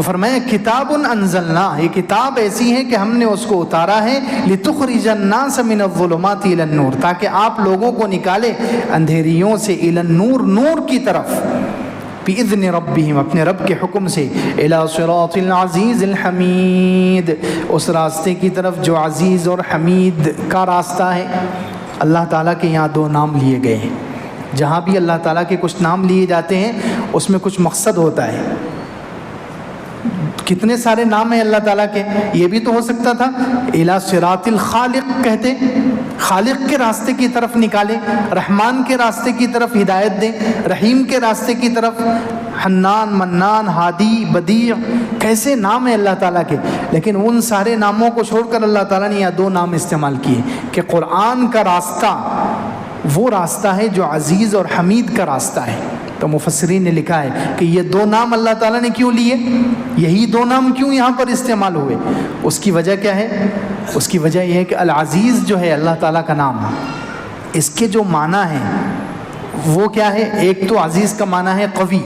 فرمایا کتاب انزلنا، یہ کتاب ایسی ہے کہ ہم نے اس کو اتارا ہے لتخرج الناس من الظلمات الى النور، تاکہ آپ لوگوں کو نکالے اندھیریوں سے الی النور، نور کی طرف، بِإِذْنِ رَبِّهِمْ، اپنے رب کے حکم سے، إِلَى صِرَاطِ الْعَزِيزِ الْحَمِيدِ، اس راستے کی طرف جو عزیز اور حمید کا راستہ ہے۔ اللہ تعالیٰ کے یہاں دو نام لیے گئے ہیں، جہاں بھی اللہ تعالیٰ کے کچھ نام لیے جاتے ہیں اس میں کچھ مقصد ہوتا ہے۔ کتنے سارے نام ہیں اللہ تعالیٰ کے، یہ بھی تو ہو سکتا تھا اِلَى صِرَاطِ الْخَالِقِ کہتے، خالق کے راستے کی طرف نکالے، رحمان کے راستے کی طرف ہدایت دیں، رحیم کے راستے کی طرف، حنان، منان، ہادی، بدیع، کیسے نام ہیں اللہ تعالیٰ کے۔ لیکن ان سارے ناموں کو چھوڑ کر اللہ تعالیٰ نے یہاں دو نام استعمال کیے کہ قرآن کا راستہ وہ راستہ ہے جو عزیز اور حمید کا راستہ ہے۔ تو مفسرین نے لکھا ہے کہ یہ دو نام اللہ تعالیٰ نے کیوں لیے، یہی دو نام کیوں یہاں پر استعمال ہوئے، اس کی وجہ کیا ہے؟ اس کی وجہ یہ ہے کہ العزیز جو ہے اللہ تعالیٰ کا نام، اس کے جو معنی ہیں وہ کیا ہے؟ ایک تو عزیز کا معنی ہے قوی،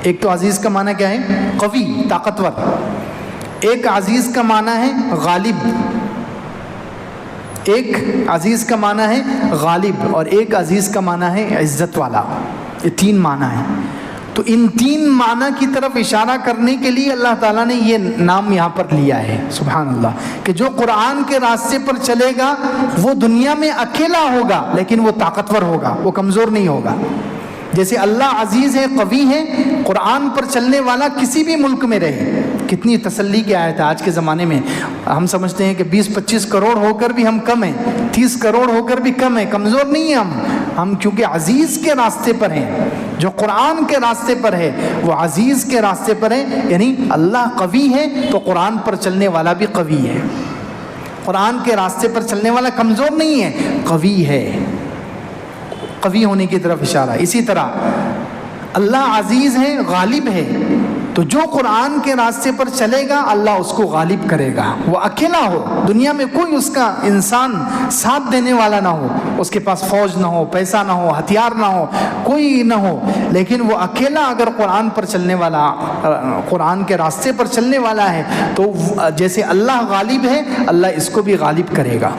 ایک تو عزیز کا معنی کیا ہے؟ قوی، طاقتور۔ ایک عزیز کا معنی ہے غالب، ایک عزیز کا معنی ہے غالب، اور ایک عزیز کا معنی ہے عزت والا۔ یہ تین معنی ہیں۔ تو ان تین معنی کی طرف اشارہ کرنے کے لیے اللہ تعالیٰ نے یہ نام یہاں پر لیا ہے، سبحان اللہ، کہ جو قرآن کے راستے پر چلے گا وہ دنیا میں اکیلا ہوگا لیکن وہ طاقتور ہوگا، وہ کمزور نہیں ہوگا۔ جیسے اللہ عزیز ہے، قوی ہے، قرآن پر چلنے والا کسی بھی ملک میں رہے، کتنی تسلی کی آیت ہے۔ آج کے زمانے میں ہم سمجھتے ہیں کہ 20-25 کروڑ ہو کر بھی ہم کم ہیں، 30 کروڑ ہو کر بھی کم ہیں، کمزور نہیں ہیں ہم کیونکہ عزیز کے راستے پر ہیں۔ جو قرآن کے راستے پر ہے وہ عزیز کے راستے پر ہے، یعنی اللہ قوی ہے تو قرآن پر چلنے والا بھی قوی ہے، قرآن کے راستے پر چلنے والا کمزور نہیں ہے، قوی ہے، قوی ہونے کی طرف اشارہ۔ اسی طرح اللہ عزیز ہے، غالب ہے، تو جو قرآن کے راستے پر چلے گا اللہ اس کو غالب کرے گا، وہ اکیلا ہو، دنیا میں کوئی اس کا انسان ساتھ دینے والا نہ ہو، اس کے پاس فوج نہ ہو، پیسہ نہ ہو، ہتھیار نہ ہو، کوئی نہ ہو، لیکن وہ اکیلا اگر قرآن پر چلنے والا، قرآن کے راستے پر چلنے والا ہے تو جیسے اللہ غالب ہے اللہ اس کو بھی غالب کرے گا۔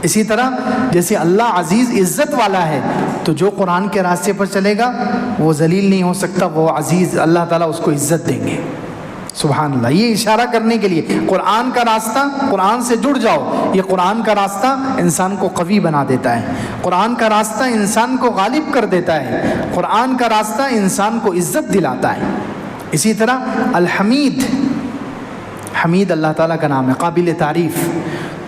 اسی طرح جیسے اللہ عزیز عزت والا ہے تو جو قرآن کے راستے پر چلے گا وہ ذلیل نہیں ہو سکتا، وہ عزیز، اللہ تعالیٰ اس کو عزت دیں گے، سبحان اللہ۔ یہ اشارہ کرنے کے لیے قرآن کا راستہ، قرآن سے جڑ جاؤ، یہ قرآن کا راستہ انسان کو قوی بنا دیتا ہے، قرآن کا راستہ انسان کو غالب کر دیتا ہے، قرآن کا راستہ انسان کو عزت دلاتا ہے۔ اسی طرح الحمید، حمید اللہ تعالیٰ کا نام ہے، قابل تعریف،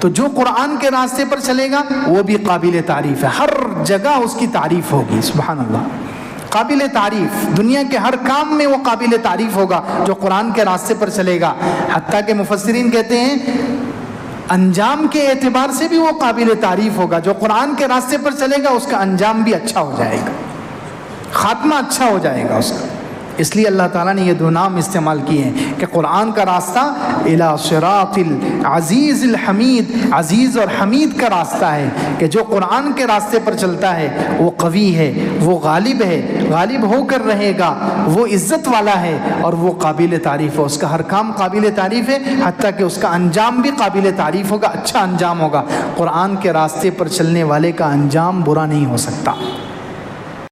تو جو قرآن کے راستے پر چلے گا وہ بھی قابل تعریف ہے، ہر جگہ اس کی تعریف ہوگی، سبحان اللہ، قابل تعریف، دنیا کے ہر کام میں وہ قابل تعریف ہوگا جو قرآن کے راستے پر چلے گا۔ حتیٰ کہ مفسرین کہتے ہیں انجام کے اعتبار سے بھی وہ قابل تعریف ہوگا، جو قرآن کے راستے پر چلے گا اس کا انجام بھی اچھا ہو جائے گا، خاتمہ اچھا ہو جائے گا اس کا۔ اس لیے اللہ تعالیٰ نے یہ دو نام استعمال کیے ہیں کہ قرآن کا راستہ الی صراط العزیز الحمید، عزیز اور حمید کا راستہ ہے، کہ جو قرآن کے راستے پر چلتا ہے وہ قوی ہے، وہ غالب ہے، غالب ہو کر رہے گا، وہ عزت والا ہے اور وہ قابل تعریف ہے، اس کا ہر کام قابل تعریف ہے، حتیٰ کہ اس کا انجام بھی قابل تعریف ہوگا، اچھا انجام ہوگا۔ قرآن کے راستے پر چلنے والے کا انجام برا نہیں ہو سکتا۔